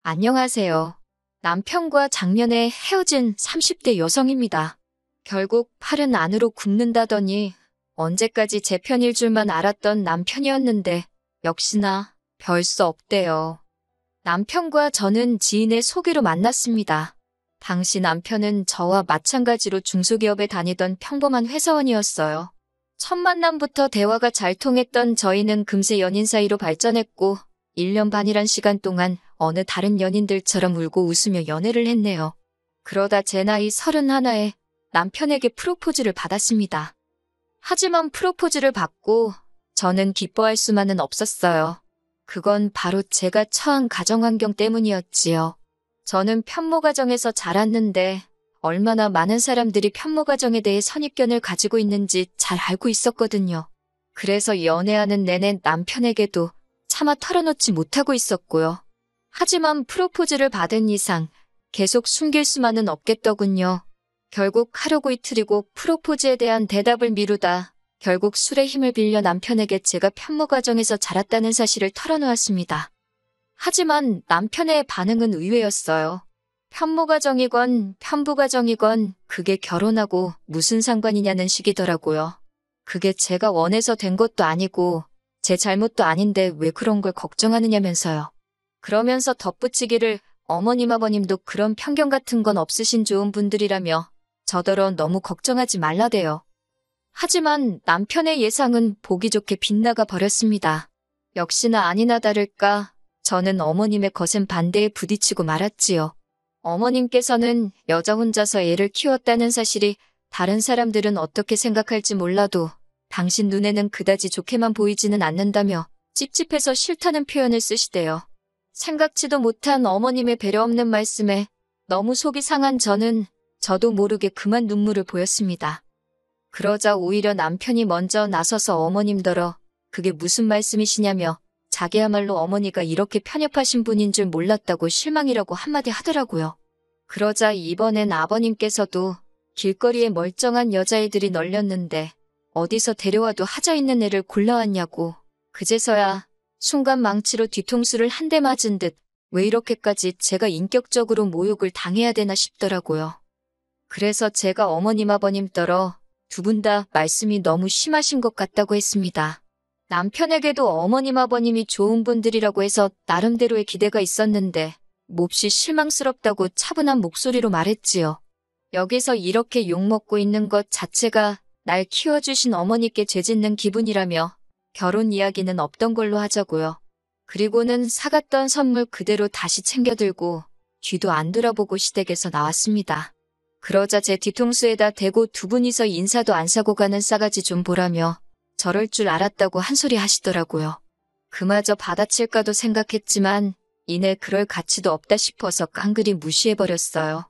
안녕하세요. 남편과 작년에 헤어진 30대 여성입니다. 결국 팔은 안으로 굽는다더니 언제까지 제 편일 줄만 알았던 남편이었는데 역시나 별 수 없대요. 남편과 저는 지인의 소개로 만났습니다. 당시 남편은 저와 마찬가지로 중소기업에 다니던 평범한 회사원이었어요. 첫 만남부터 대화가 잘 통했던 저희는 금세 연인 사이로 발전했고 1년 반이란 시간 동안 어느 다른 연인들처럼 울고 웃으며 연애를 했네요. 그러다 제 나이 31에 남편에게 프로포즈를 받았습니다. 하지만 프로포즈를 받고 저는 기뻐할 수만은 없었어요. 그건 바로 제가 처한 가정환경 때문이었지요. 저는 편모가정에서 자랐는데 얼마나 많은 사람들이 편모가정에 대해 선입견을 가지고 있는지 잘 알고 있었거든요. 그래서 연애하는 내내 남편에게도 차마 털어놓지 못하고 있었고요. 하지만 프로포즈를 받은 이상 계속 숨길 수만은 없겠더군요. 결국 하루고 이틀이고 프로포즈에 대한 대답을 미루다 결국 술의 힘을 빌려 남편에게 제가 편모가정에서 자랐다는 사실을 털어놓았습니다. 하지만 남편의 반응은 의외였어요. 편모가정이건 편부가정이건 그게 결혼하고 무슨 상관이냐는 식이더라고요. 그게 제가 원해서 된 것도 아니고 제 잘못도 아닌데 왜 그런 걸 걱정하느냐면서요. 그러면서 덧붙이기를 어머님 아버님도 그런 편견 같은 건 없으신 좋은 분들이라며 저더러 너무 걱정하지 말라대요. 하지만 남편의 예상은 보기 좋게 빗나가 버렸습니다. 역시나 아니나 다를까 저는 어머님의 거센 반대에 부딪히고 말았지요. 어머님께서는 여자 혼자서 애를 키웠다는 사실이 다른 사람들은 어떻게 생각할지 몰라도 당신 눈에는 그다지 좋게만 보이지는 않는다며 찝찝해서 싫다는 표현을 쓰시대요. 생각지도 못한 어머님의 배려 없는 말씀에 너무 속이 상한 저는 저도 모르게 그만 눈물을 보였습니다. 그러자 오히려 남편이 먼저 나서서 어머님더러 그게 무슨 말씀이시냐며 자기야말로 어머니가 이렇게 편협하신 분인 줄 몰랐다고 실망이라고 한마디 하더라고요. 그러자 이번엔 아버님께서도 길거리에 멀쩡한 여자애들이 널렸는데 어디서 데려와도 하자 있는 애를 골라왔냐고 그제서야 순간 망치로 뒤통수를 한 대 맞은 듯 왜 이렇게까지 제가 인격적으로 모욕을 당해야 되나 싶더라고요. 그래서 제가 어머님 아버님더러 두 분 다 말씀이 너무 심하신 것 같다고 했습니다. 남편에게도 어머님 아버님이 좋은 분들이라고 해서 나름대로의 기대가 있었는데 몹시 실망스럽다고 차분한 목소리로 말했지요. 여기서 이렇게 욕먹고 있는 것 자체가 날 키워주신 어머니께 죄짓는 기분이라며 결혼 이야기는 없던 걸로 하자고요. 그리고는 사갔던 선물 그대로 다시 챙겨들고 뒤도 안 돌아보고 시댁에서 나왔습니다. 그러자 제 뒤통수에다 대고 두 분이서 인사도 안 사고 가는 싸가지 좀 보라며 저럴 줄 알았다고 한 소리 하시더라고요. 그마저 받아칠까도 생각했지만 이내 그럴 가치도 없다 싶어서 깡그리 무시해버렸어요.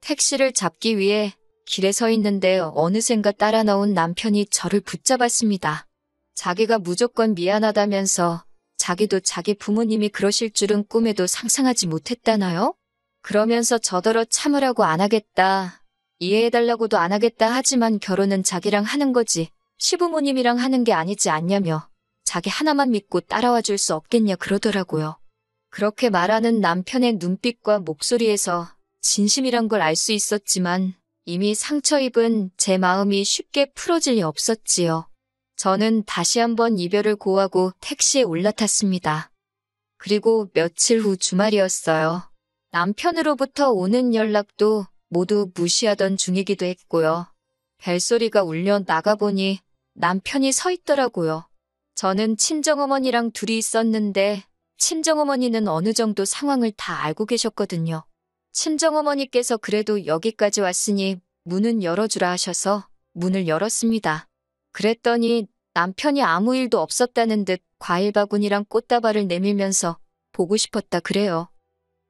택시를 잡기 위해 길에 서 있는데 어느샌가 따라 나온 남편이 저를 붙잡았습니다. 자기가 무조건 미안하다면서 자기도 자기 부모님이 그러실 줄은 꿈에도 상상하지 못했다나요? 그러면서 저더러 참으라고 안 하겠다, 이해해달라고도 안 하겠다 하지만 결혼은 자기랑 하는 거지 시부모님이랑 하는 게 아니지 않냐며 자기 하나만 믿고 따라와 줄 수 없겠냐 그러더라고요. 그렇게 말하는 남편의 눈빛과 목소리에서 진심이란 걸 알 수 있었지만 이미 상처 입은 제 마음이 쉽게 풀어질 리 없었지요. 저는 다시 한번 이별을 고하고 택시에 올라탔습니다. 그리고 며칠 후 주말이었어요. 남편으로부터 오는 연락도 모두 무시하던 중이기도 했고요. 벨소리가 울려 나가보니 남편이 서 있더라고요. 저는 친정어머니랑 둘이 있었는데 친정어머니는 어느 정도 상황을 다 알고 계셨거든요. 친정어머니께서 그래도 여기까지 왔으니 문은 열어주라 하셔서 문을 열었습니다. 그랬더니 남편이 아무 일도 없었다는 듯 과일 바구니랑 꽃다발을 내밀면서 보고 싶었다 그래요.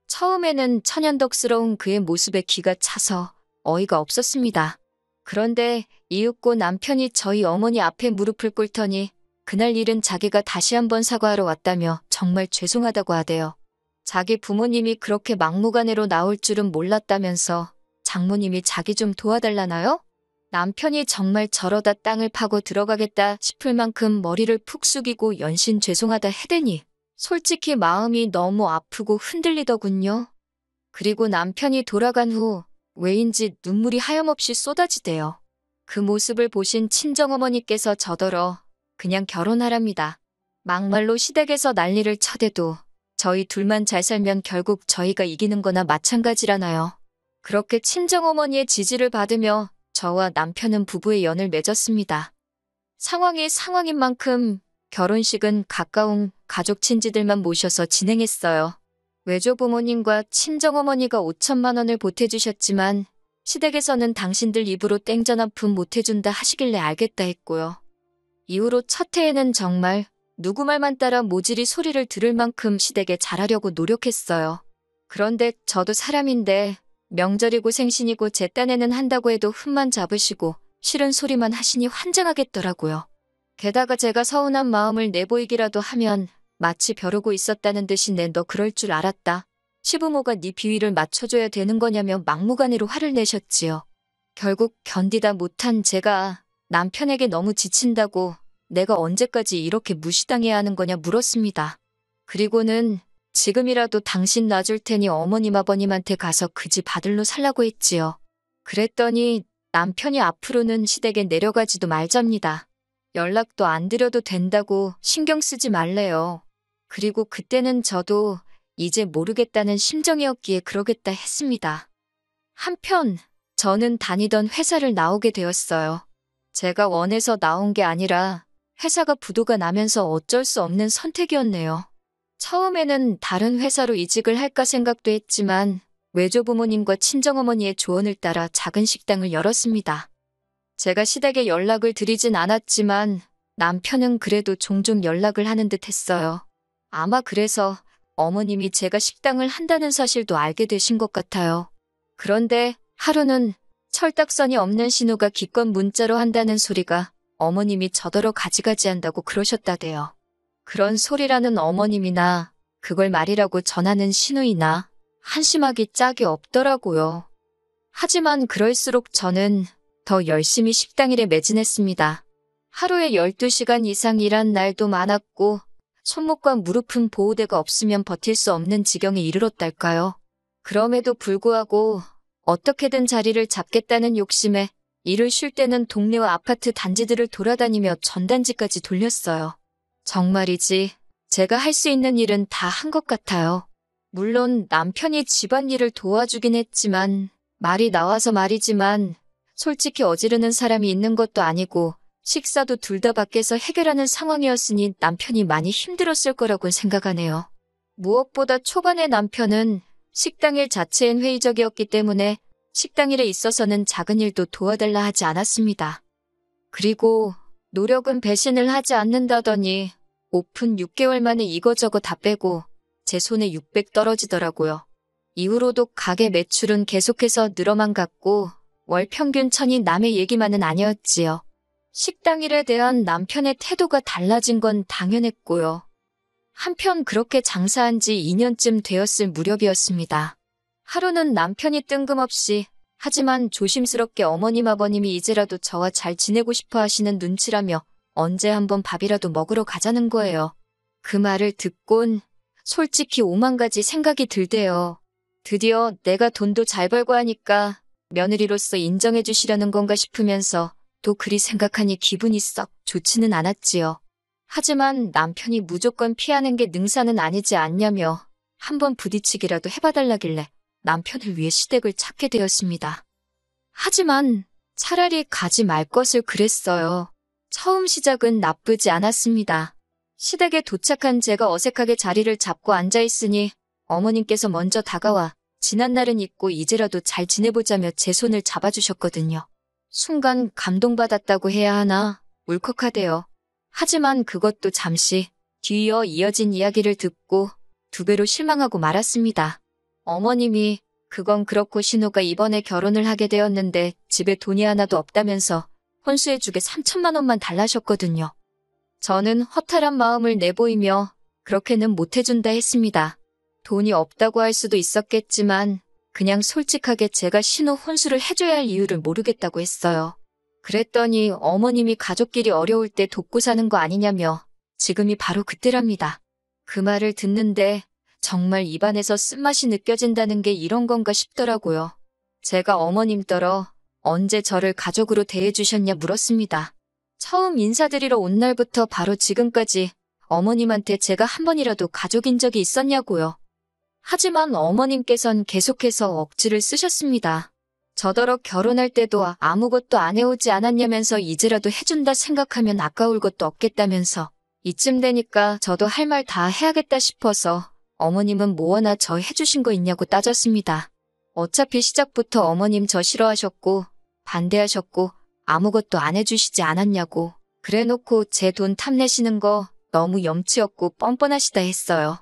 처음에는 천연덕스러운 그의 모습에 기가 차서 어이가 없었습니다. 그런데 이윽고 남편이 저희 어머니 앞에 무릎을 꿇더니 그날 일은 자기가 다시 한번 사과하러 왔다며 정말 죄송하다고 하대요. 자기 부모님이 그렇게 막무가내로 나올 줄은 몰랐다면서 장모님이 자기 좀 도와달라나요? 남편이 정말 저러다 땅을 파고 들어가겠다 싶을 만큼 머리를 푹 숙이고 연신 죄송하다 해대니 솔직히 마음이 너무 아프고 흔들리더군요. 그리고 남편이 돌아간 후 왜인지 눈물이 하염없이 쏟아지대요. 그 모습을 보신 친정어머니께서 저더러 그냥 결혼하랍니다. 막말로 시댁에서 난리를 쳐대도 저희 둘만 잘 살면 결국 저희가 이기는 거나 마찬가지라나요. 그렇게 친정어머니의 지지를 받으며 저와 남편은 부부의 연을 맺었습니다. 상황이 상황인 만큼 결혼식은 가까운 가족 친지들만 모셔서 진행했어요. 외조부모님과 친정어머니가 5천만 원을 보태주셨지만 시댁에서는 당신들 입으로 땡전 한 푼 못해준다 하시길래 알겠다 했고요. 이후로 첫 해에는 정말 누구 말만 따라 모질이 소리를 들을 만큼 시댁에 잘하려고 노력했어요. 그런데 저도 사람인데 명절이고 생신이고 제 딴에는 한다고 해도 흠만 잡으시고 싫은 소리만 하시니 환장하겠더라고요. 게다가 제가 서운한 마음을 내보이기라도 하면 마치 벼르고 있었다는 듯이 너 그럴 줄 알았다. 시부모가 네 비위를 맞춰줘야 되는 거냐며 막무가내로 화를 내셨지요. 결국 견디다 못한 제가 남편에게 너무 지친다고 내가 언제까지 이렇게 무시당해야 하는 거냐 물었습니다. 그리고는 지금이라도 당신 놔줄 테니 어머님 아버님한테 가서 그 집 아들로 살라고 했지요. 그랬더니 남편이 앞으로는 시댁에 내려가지도 말잡니다. 연락도 안 드려도 된다고 신경 쓰지 말래요. 그리고 그때는 저도 이제 모르겠다는 심정이었기에 그러겠다 했습니다. 한편 저는 다니던 회사를 나오게 되었어요. 제가 원해서 나온 게 아니라 회사가 부도가 나면서 어쩔 수 없는 선택이었네요. 처음에는 다른 회사로 이직을 할까 생각도 했지만 외조부모님과 친정어머니의 조언을 따라 작은 식당을 열었습니다. 제가 시댁에 연락을 드리진 않았지만 남편은 그래도 종종 연락을 하는 듯 했어요. 아마 그래서 어머님이 제가 식당을 한다는 사실도 알게 되신 것 같아요. 그런데 하루는 철딱선이 없는 신우가 기껏 문자로 한다는 소리가 어머님이 저더러 가지가지 한다고 그러셨다대요. 그런 소리라는 어머님이나 그걸 말이라고 전하는 신우이나 한심하기 짝이 없더라고요. 하지만 그럴수록 저는 더 열심히 식당 일에 매진했습니다. 하루에 12시간 이상 일한 날도 많았고 손목과 무릎은 보호대가 없으면 버틸 수 없는 지경에 이르렀달까요. 그럼에도 불구하고 어떻게든 자리를 잡겠다는 욕심에 일을 쉴 때는 동네와 아파트 단지들을 돌아다니며 전단지까지 돌렸어요. 정말이지 제가 할 수 있는 일은 다 한 것 같아요. 물론 남편이 집안일을 도와주긴 했지만 말이 나와서 말이지만 솔직히 어지르는 사람이 있는 것도 아니고 식사도 둘 다 밖에서 해결하는 상황이었으니 남편이 많이 힘들었을 거라고 생각하네요. 무엇보다 초반에 남편은 식당일 자체엔 회의적이었기 때문에 식당일에 있어서는 작은 일도 도와달라 하지 않았습니다. 그리고 노력은 배신을 하지 않는다더니 오픈 6개월 만에 이거저거 다 빼고 제 손에 600 떨어지더라고요. 이후로도 가게 매출은 계속해서 늘어만 갔고 월 평균 1000이 남의 얘기만은 아니었지요. 식당 일에 대한 남편의 태도가 달라진 건 당연했고요. 한편 그렇게 장사한 지 2년쯤 되었을 무렵이었습니다. 하루는 남편이 뜬금없이 하지만 조심스럽게 어머님 아버님이 이제라도 저와 잘 지내고 싶어 하시는 눈치라며 언제 한번 밥이라도 먹으러 가자는 거예요. 그 말을 듣곤 솔직히 오만 가지 생각이 들대요. 드디어 내가 돈도 잘 벌고 하니까 며느리로서 인정해 주시려는 건가 싶으면서 또 그리 생각하니 기분이 썩 좋지는 않았지요. 하지만 남편이 무조건 피하는 게 능사는 아니지 않냐며 한번 부딪히기라도 해봐달라길래 남편을 위해 시댁을 찾게 되었습니다. 하지만 차라리 가지 말 것을 그랬어요. 처음 시작은 나쁘지 않았습니다. 시댁에 도착한 제가 어색하게 자리를 잡고 앉아있으니 어머님께서 먼저 다가와 지난 날은 잊고 이제라도 잘 지내보자며 제 손을 잡아주셨거든요. 순간 감동받았다고 해야 하나 울컥하대요. 하지만 그것도 잠시 뒤이어 이어진 이야기를 듣고 2배로 실망하고 말았습니다. 어머님이 그건 그렇고 신우가 이번에 결혼을 하게 되었는데 집에 돈이 하나도 없다면서 혼수해주게 3천만 원만 달라셨거든요. 저는 허탈한 마음을 내보이며 그렇게는 못해준다 했습니다. 돈이 없다고 할 수도 있었겠지만 그냥 솔직하게 제가 신우 혼수를 해줘야 할 이유를 모르겠다고 했어요. 그랬더니 어머님이 가족끼리 어려울 때 돕고 사는 거 아니냐며 지금이 바로 그때랍니다. 그 말을 듣는데 정말 입안에서 쓴맛이 느껴진다는 게 이런 건가 싶더라고요. 제가 어머님더러 언제 저를 가족으로 대해주셨냐 물었습니다. 처음 인사드리러 온 날부터 바로 지금까지 어머님한테 제가 한 번이라도 가족인 적이 있었냐고요. 하지만 어머님께선 계속해서 억지를 쓰셨습니다. 저더러 결혼할 때도 아무것도 안 해오지 않았냐면서 이제라도 해준다 생각하면 아까울 것도 없겠다면서 이쯤 되니까 저도 할 말 다 해야겠다 싶어서 어머님은 뭐 하나 저 해주신 거 있냐고 따졌습니다. 어차피 시작부터 어머님 저 싫어하셨고 반대하셨고 아무것도 안 해주시지 않았냐고 그래놓고 제 돈 탐내시는 거 너무 염치없고 뻔뻔하시다 했어요.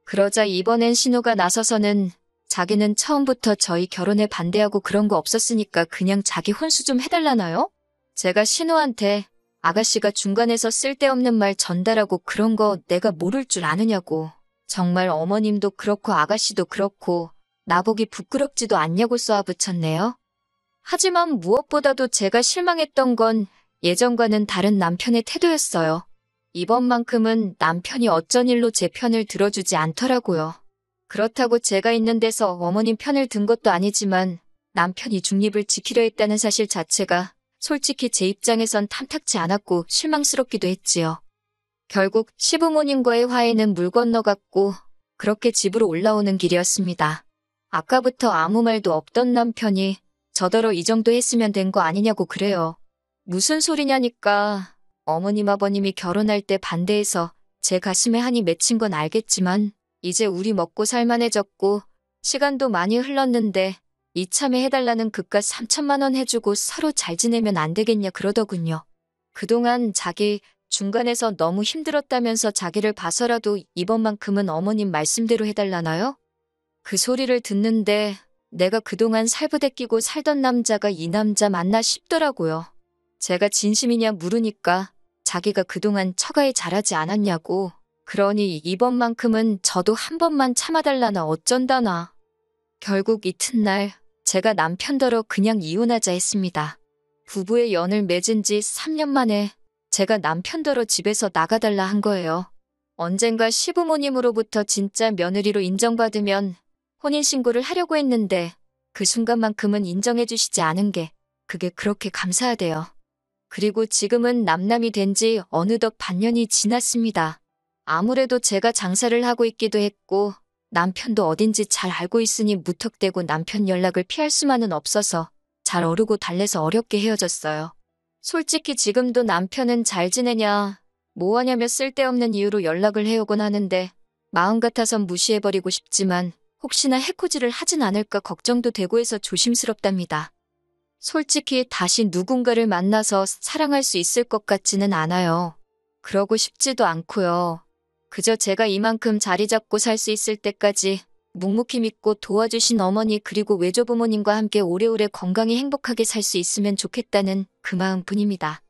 그러자 이번엔 신우가 나서서는 자기는 처음부터 저희 결혼에 반대하고 그런 거 없었으니까 그냥 자기 혼수 좀 해달라나요? 제가 신우한테 아가씨가 중간에서 쓸데없는 말 전달하고 그런 거 내가 모를 줄 아느냐고. 정말 어머님도 그렇고 아가씨도 그렇고 나보기 부끄럽지도 않냐고 쏘아붙였네요. 하지만 무엇보다도 제가 실망했던 건 예전과는 다른 남편의 태도였어요. 이번만큼은 남편이 어쩐 일로 제 편을 들어주지 않더라고요. 그렇다고 제가 있는 데서 어머님 편을 든 것도 아니지만 남편이 중립을 지키려 했다는 사실 자체가 솔직히 제 입장에선 탐탁지 않았고 실망스럽기도 했지요. 결국 시부모님과의 화해는 물 건너갔고 그렇게 집으로 올라오는 길이었습니다. 아까부터 아무 말도 없던 남편이 저더러 이 정도 했으면 된 거 아니냐고 그래요. 무슨 소리냐니까 어머님 아버님이 결혼할 때 반대해서 제 가슴에 한이 맺힌 건 알겠지만 이제 우리 먹고 살만해졌고 시간도 많이 흘렀는데 이참에 해달라는 그깟 3천만 원 해주고 서로 잘 지내면 안 되겠냐 그러더군요. 그동안 자기 중간에서 너무 힘들었다면서 자기를 봐서라도 이번만큼은 어머님 말씀대로 해달라나요? 그 소리를 듣는데 내가 그동안 살부대 끼고 살던 남자가 이 남자 맞나 싶더라고요. 제가 진심이냐 물으니까 자기가 그동안 처가에 잘하지 않았냐고. 그러니 이번만큼은 저도 한 번만 참아달라나 어쩐다나. 결국 이튿날 제가 남편더러 그냥 이혼하자 했습니다. 부부의 연을 맺은 지 3년 만에 제가 남편더러 집에서 나가달라 한 거예요. 언젠가 시부모님으로부터 진짜 며느리로 인정받으면 혼인신고를 하려고 했는데 그 순간만큼은 인정해주시지 않은 게 그게 그렇게 감사하대요. 그리고 지금은 남남이 된 지 어느덧 반년이 지났습니다. 아무래도 제가 장사를 하고 있기도 했고 남편도 어딘지 잘 알고 있으니 무턱대고 남편 연락을 피할 수만은 없어서 잘 어르고 달래서 어렵게 헤어졌어요. 솔직히 지금도 남편은 잘 지내냐 뭐하냐며 쓸데없는 이유로 연락을 해오곤 하는데 마음 같아선 무시해버리고 싶지만 혹시나 해코지를 하진 않을까 걱정도 되고 해서 조심스럽답니다. 솔직히 다시 누군가를 만나서 사랑할 수 있을 것 같지는 않아요. 그러고 싶지도 않고요. 그저 제가 이만큼 자리 잡고 살 수 있을 때까지 묵묵히 믿고 도와주신 어머니 그리고 외조부모님과 함께 오래오래 건강히 행복하게 살 수 있으면 좋겠다는 그 마음뿐입니다.